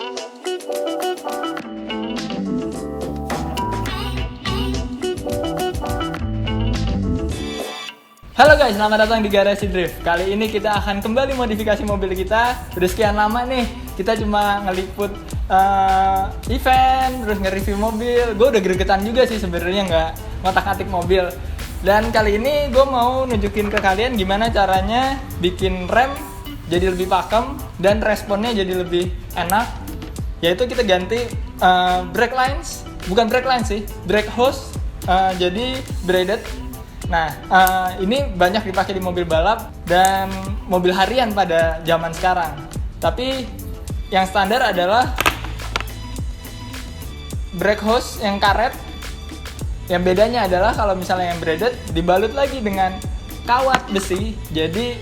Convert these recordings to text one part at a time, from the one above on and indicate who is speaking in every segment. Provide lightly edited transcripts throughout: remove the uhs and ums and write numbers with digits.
Speaker 1: Halo guys, selamat datang di Garasi Drift. Kali ini kita akan kembali modifikasi mobil kita. Udah sekian lama nih, kita cuma ngeliput event, terus nge-review mobil. Gue udah gregetan juga sih sebenarnya nggak ngotak-ngatik mobil. Dan kali ini gue mau nunjukin ke kalian gimana caranya bikin rem jadi lebih pakem dan responnya jadi lebih enak. Yaitu kita ganti brake lines, bukan brake lines sih, brake hose jadi braided. Nah, ini banyak dipakai di mobil balap dan mobil harian pada zaman sekarang. Tapi yang standar adalah brake hose yang karet. Yang bedanya adalah kalau misalnya yang braided dibalut lagi dengan kawat besi. Jadi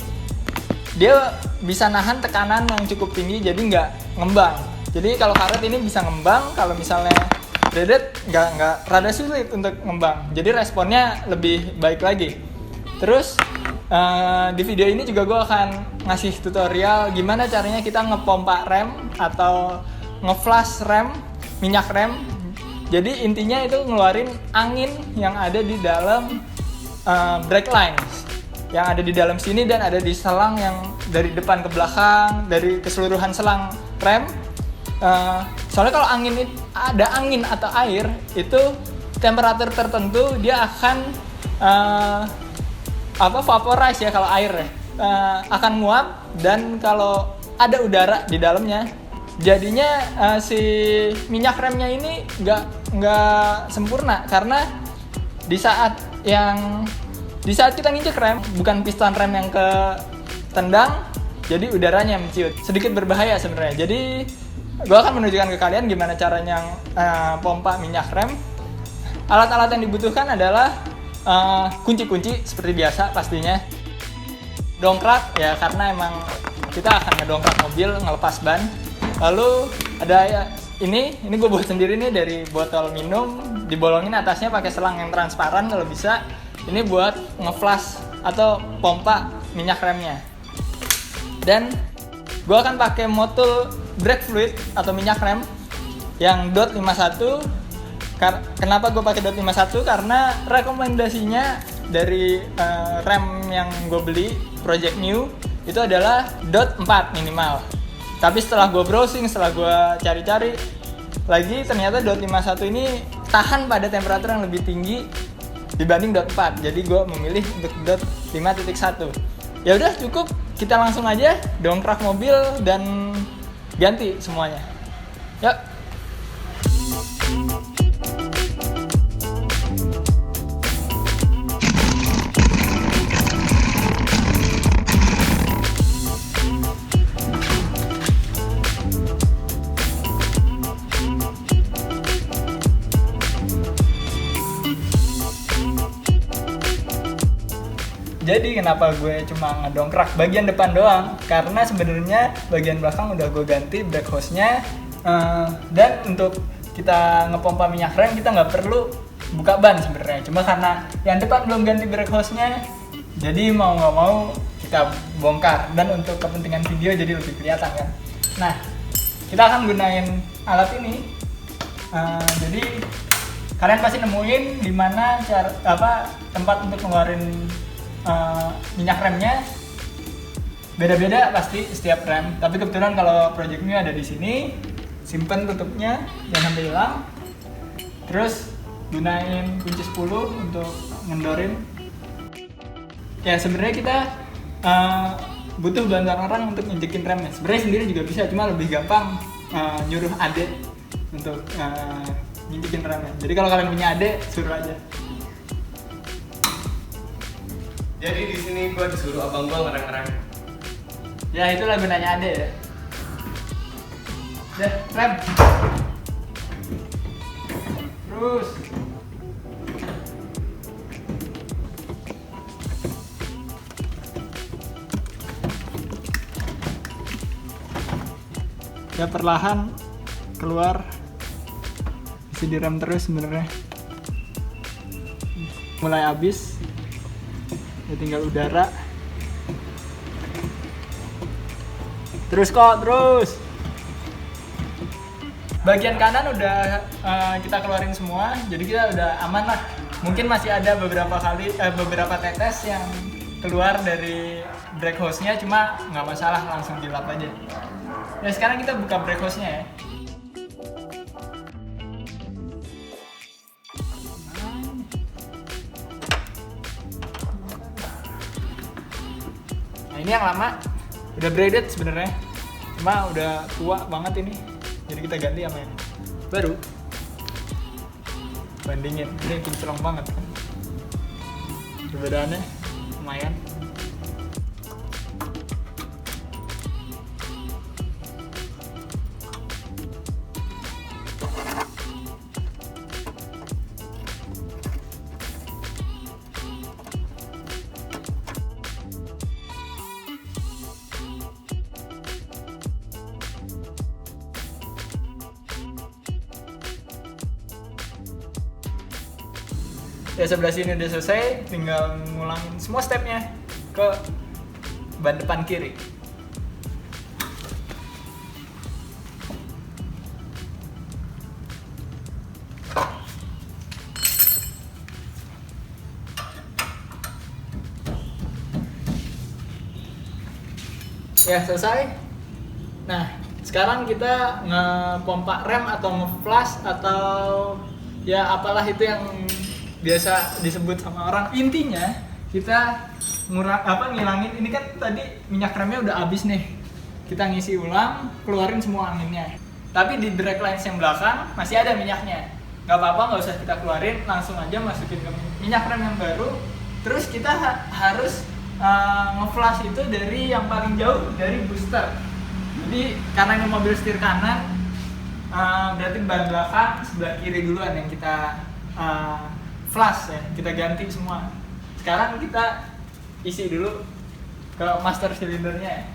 Speaker 1: dia bisa nahan tekanan yang cukup tinggi, jadi nggak ngembang. Jadi kalau karet ini bisa ngembang, kalau misalnya braided nggak rada sulit untuk ngembang, jadi responnya lebih baik lagi. Terus di video ini juga gue akan ngasih tutorial gimana caranya kita ngepompa rem atau ngeflash rem, minyak rem. Jadi intinya itu ngeluarin angin yang ada di dalam brake lines, yang ada di dalam sini dan ada di selang yang dari depan ke belakang, dari keseluruhan selang rem. Soalnya kalau ada angin atau air, itu temperatur tertentu dia akan vaporize ya kalau air ya, akan nguap, dan kalau ada udara di dalamnya, jadinya si minyak remnya ini nggak sempurna, karena di saat kita nginjek rem, bukan piston rem yang ke tendang, jadi udaranya menciut, sedikit berbahaya sebenarnya. Jadi gue akan menunjukkan ke kalian gimana caranya pompa minyak rem. Alat-alat yang dibutuhkan adalah kunci-kunci seperti biasa pastinya. Dongkrak ya, karena emang kita akan ngedongkrak mobil, ngelepas ban. Lalu ada ini gue buat sendiri nih dari botol minum, dibolongin atasnya pakai selang yang transparan kalau bisa. Ini buat ngeflash atau pompa minyak remnya. Dan gue akan pakai motul brake fluid atau minyak rem yang DOT 51. Kenapa gue pakai DOT 51? Karena rekomendasinya dari rem yang gue beli Project New itu adalah DOT 4 minimal. Tapi setelah gue browsing, setelah gue cari-cari lagi, ternyata DOT 51 ini tahan pada temperatur yang lebih tinggi dibanding DOT 4. Jadi gue memilih untuk DOT 5.1. Ya udah cukup, kita langsung aja dongkrak mobil dan ganti semuanya. Yuk. Jadi kenapa gue cuma ngedongkrak bagian depan doang? Karena sebenarnya bagian belakang udah gue ganti brake hose-nya. Dan untuk kita ngepompa minyak rem kita nggak perlu buka ban sebenarnya. Cuma karena yang depan belum ganti brake hose-nya, jadi mau nggak mau kita bongkar. Dan untuk kepentingan video jadi lebih kelihatan kan. Nah, kita akan gunain alat ini. Jadi kalian pasti nemuin di mana tempat untuk ngeluarin minyak remnya. Beda-beda pasti setiap rem, tapi kebetulan kalau Project New ada di sini. Simpen tutupnya jangan sampai hilang. Terus gunain kunci 10 untuk ngendorin. Ya sebenarnya kita butuh bantuan orang untuk nginjekin remnya. Sebenarnya sendiri juga bisa, cuma lebih gampang nyuruh adek untuk nginjekin remnya. Jadi kalau kalian punya adek, suruh aja.
Speaker 2: Jadi di sini gue disuruh abang gue ngerem-ngerem.
Speaker 1: Ya itulah gunanya adek ya. Ya, rem. Terus. Ya perlahan keluar. Masih direm terus sebenarnya. Mulai habis. Ya tinggal udara. Terus kok, terus. Bagian kanan udah kita keluarin semua, jadi kita udah aman lah. Mungkin masih ada beberapa tetes yang keluar dari brake hose-nya, cuma nggak masalah, langsung dilap aja. Ya sekarang kita buka brake hose-nya ya. Nah ini yang lama, udah braided sebenarnya, cuma udah tua banget ini. Jadi kita ganti sama yang baru. Bandingin, ini kinclong banget kan. Perbedaannya lumayan. Ya sebelah sini udah selesai, tinggal ngulangin semua stepnya ke ban depan kiri. Ya selesai. Nah sekarang kita ngepompa rem atau ngeflash atau ya apalah itu yang biasa disebut sama orang. Intinya kita ngilangin, ini kan tadi minyak remnya udah habis nih, kita ngisi ulang, keluarin semua anginnya. Tapi di drag lines yang belakang masih ada minyaknya, nggak apa-apa, nggak usah kita keluarin, langsung aja masukin ke minyak rem yang baru. Terus kita harus nge-flush itu dari yang paling jauh, dari booster. Jadi karena ini mobil setir kanan, berarti ban belakang sebelah kiri duluan yang kita flush ya, kita ganti semua. Sekarang kita isi dulu ke master silindernya.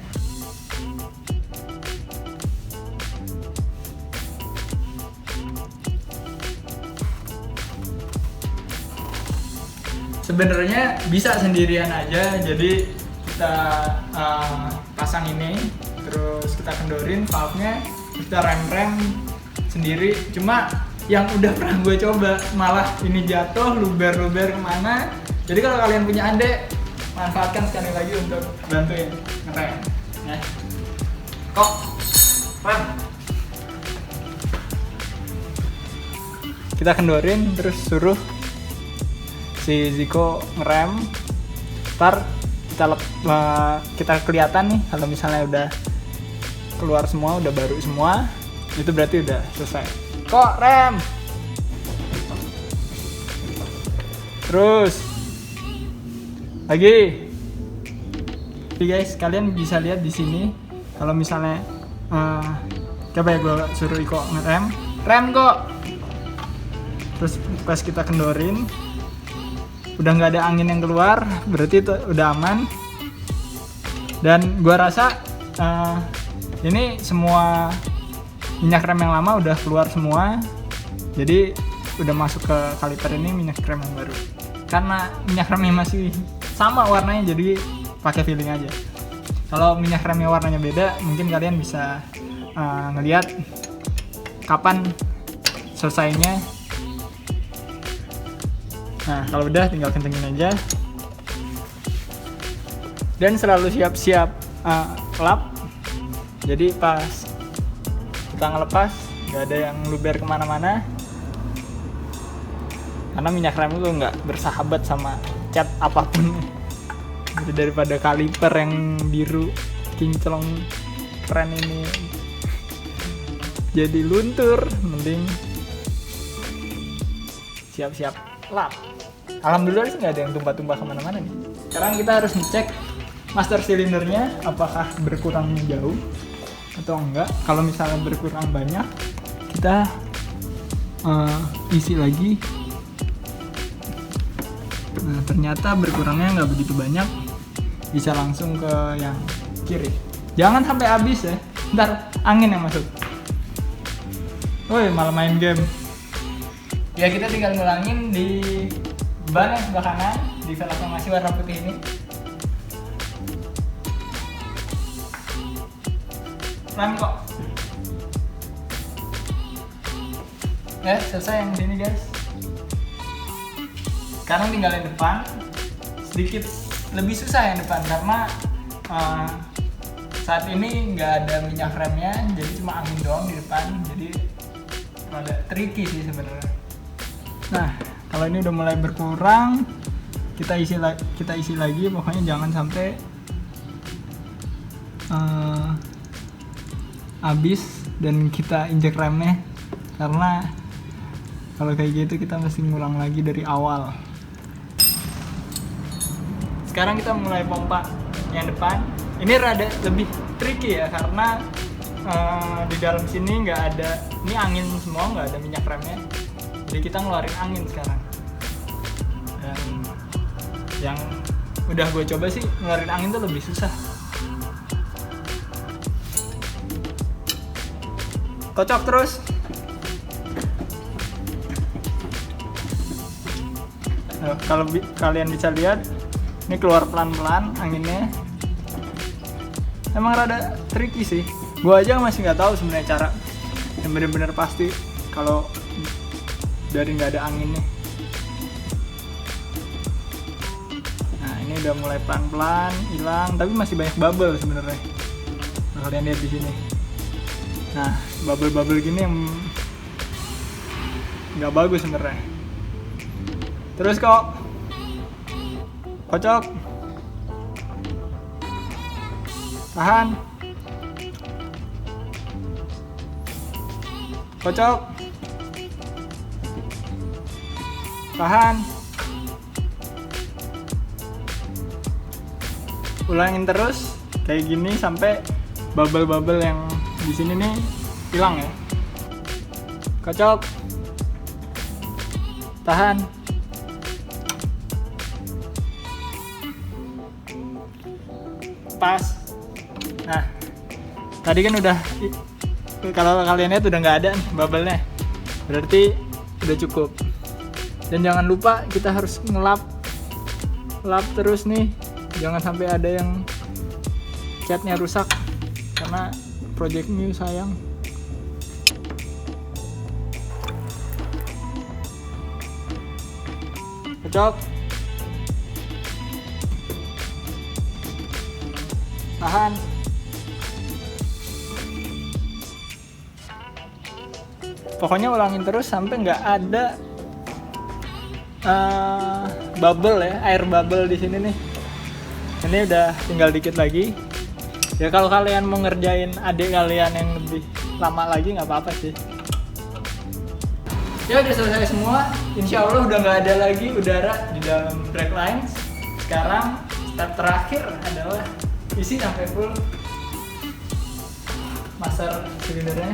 Speaker 1: Sebenarnya bisa sendirian aja, jadi kita pasang ini, terus kita kendorin valve-nya, kita rem sendiri. Cuma yang udah pernah gue coba malah ini jatuh, luber kemana. Jadi kalau kalian punya adik, manfaatkan sekali lagi untuk bantuin ngerem ya. Kok rem kita kendorin, terus suruh si Ziko ngerem. Ntar kita kelihatan nih kalau misalnya udah keluar semua, udah baru semua, itu berarti udah selesai. Kok rem. Terus lagi. Oke guys, kalian bisa lihat di sini kalau misalnya coba ya gue suruh Iko ngerem, rem kok. Terus pas kita kendorin, udah nggak ada angin yang keluar, berarti itu udah aman. Dan gue rasa ini semua minyak rem yang lama udah keluar semua, jadi udah masuk ke kaliper ini minyak rem yang baru. Karena minyak remnya masih sama warnanya, jadi pakai feeling aja. Kalau minyak remnya warnanya beda, mungkin kalian bisa ngelihat kapan selesainya. Nah kalau udah tinggal kencengin aja, dan selalu siap-siap lap. Jadi pas kita ngelepas nggak ada yang luber kemana-mana, karena minyak rem itu nggak bersahabat sama cat apapun. Jadi daripada kaliper yang biru kinclong keren ini jadi luntur, mending siap-siap lap. Alhamdulillah sih nggak ada yang tumpah-tumpah kemana-mana nih. Sekarang kita harus ngecek master silindernya apakah berkurang jauh atau enggak. Kalau misalnya berkurang banyak, kita isi lagi. Nah, ternyata berkurangnya nggak begitu banyak, bisa langsung ke yang kiri. Jangan sampai habis ya, ntar angin yang masuk. Woi, malah main game. Ya kita tinggal ngulangin di ban yang sebelah kanan, di velg yang masih warna putih ini. Rem kok. Ya selesai yang sini guys. Sekarang tinggal yang depan. Sedikit lebih susah yang depan karena saat ini nggak ada minyak remnya, jadi cuma angin doang di depan, jadi rada tricky sih sebenarnya. Nah kalau ini udah mulai berkurang, kita isi lagi, pokoknya jangan sampai habis dan kita injek remnya, karena kalau kayak gitu kita mesti ngulang lagi dari awal. Sekarang kita mulai pompa yang depan. Ini rada lebih tricky ya karena di dalam sini nggak ada, ini angin semua, nggak ada minyak remnya. Jadi kita ngeluarin angin sekarang. Dan yang udah gue coba sih ngeluarin angin tuh lebih susah. Kocok terus. Nah, kalau kalian bisa lihat, ini keluar pelan-pelan anginnya. Emang rada tricky sih. Gua aja masih nggak tahu sebenarnya cara yang benar-benar pasti kalau dari nggak ada anginnya. Nah ini udah mulai pelan-pelan hilang, tapi masih banyak bubble sebenarnya. Kalian lihat di sini. Nah bubble-bubble gini yang nggak bagus sebenarnya. Terus kocok. Tahan. Kocok. Tahan. Ulangin terus kayak gini sampai bubble-bubble yang di sini nih hilang ya. Kocok. Tahan. Pas. Nah, tadi kan udah, kalau kalian lihat udah nggak ada nih bubble-nya, berarti udah cukup. Dan jangan lupa kita harus ngelap terus nih, jangan sampai ada yang catnya rusak karena project new sayang. Kocok. Tahan. Pokoknya ulangin terus sampai nggak ada bubble ya, air bubble di sini nih. Ini udah tinggal dikit lagi. Ya kalau kalian mau ngerjain adik kalian yang lebih lama lagi nggak apa-apa sih. Ya udah selesai semua. Insya Allah udah nggak ada lagi udara di dalam drag lines. Sekarang step terakhir adalah isi sampai full master silindernya.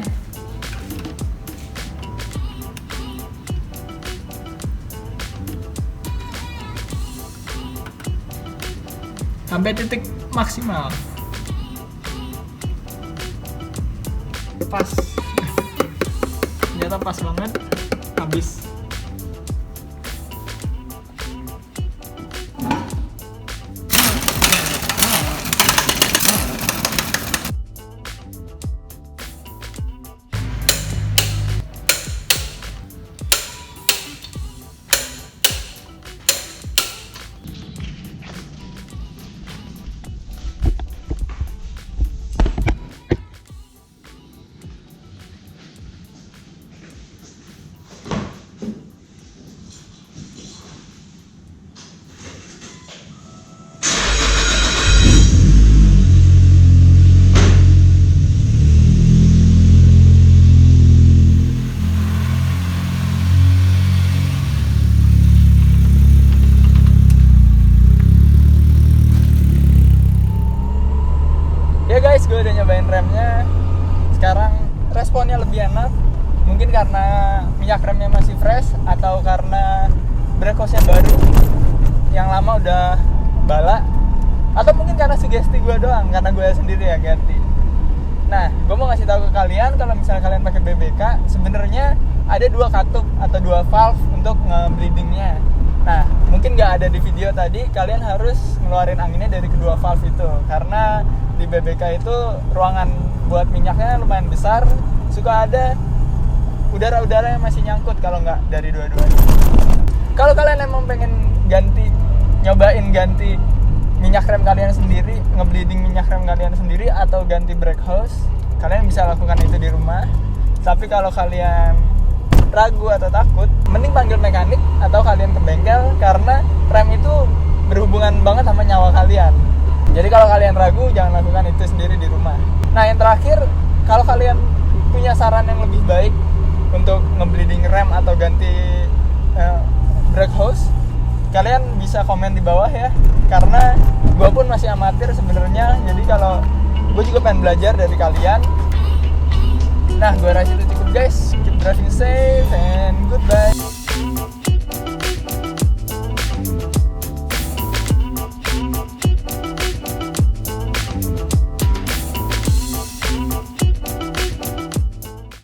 Speaker 1: Sampai titik maksimal. Pas. Ternyata pas banget. Habis. Ya guys, gue udah nyobain remnya. Sekarang responnya lebih enak. Mungkin karena minyak remnya masih fresh atau karena brake hose-nya baru, yang lama udah bala, atau mungkin karena sugesti gue doang, karena gue sendiri yang ganti. Nah, gue mau ngasih tahu ke kalian kalau misalnya kalian pakai BBK, sebenarnya ada 2 katup atau 2 valve untuk nge-bleedingnya. Nah, mungkin nggak ada di video tadi, kalian harus ngeluarin anginnya dari kedua valve itu, karena di BBK itu ruangan buat minyaknya lumayan besar, suka ada udara-udara yang masih nyangkut kalau nggak dari dua-duanya. Kalau kalian emang pengen nyobain ganti minyak rem kalian sendiri, ngebleeding minyak rem kalian sendiri atau ganti brake hose, kalian bisa lakukan itu di rumah. Tapi kalau kalian ragu atau takut, mending panggil mekanik atau kalian ke bengkel, karena rem itu berhubungan banget sama nyawa kalian. Jadi kalau kalian ragu, jangan lakukan itu sendiri di rumah. Nah, yang terakhir, kalau kalian punya saran yang lebih baik untuk ngebleeding rem atau ganti brake hose, kalian bisa komen di bawah ya, karena gue pun masih amatir sebenarnya. Jadi kalau gue juga pengen belajar dari kalian. Nah, gue rasa itu cukup guys. Keep driving safe and goodbye.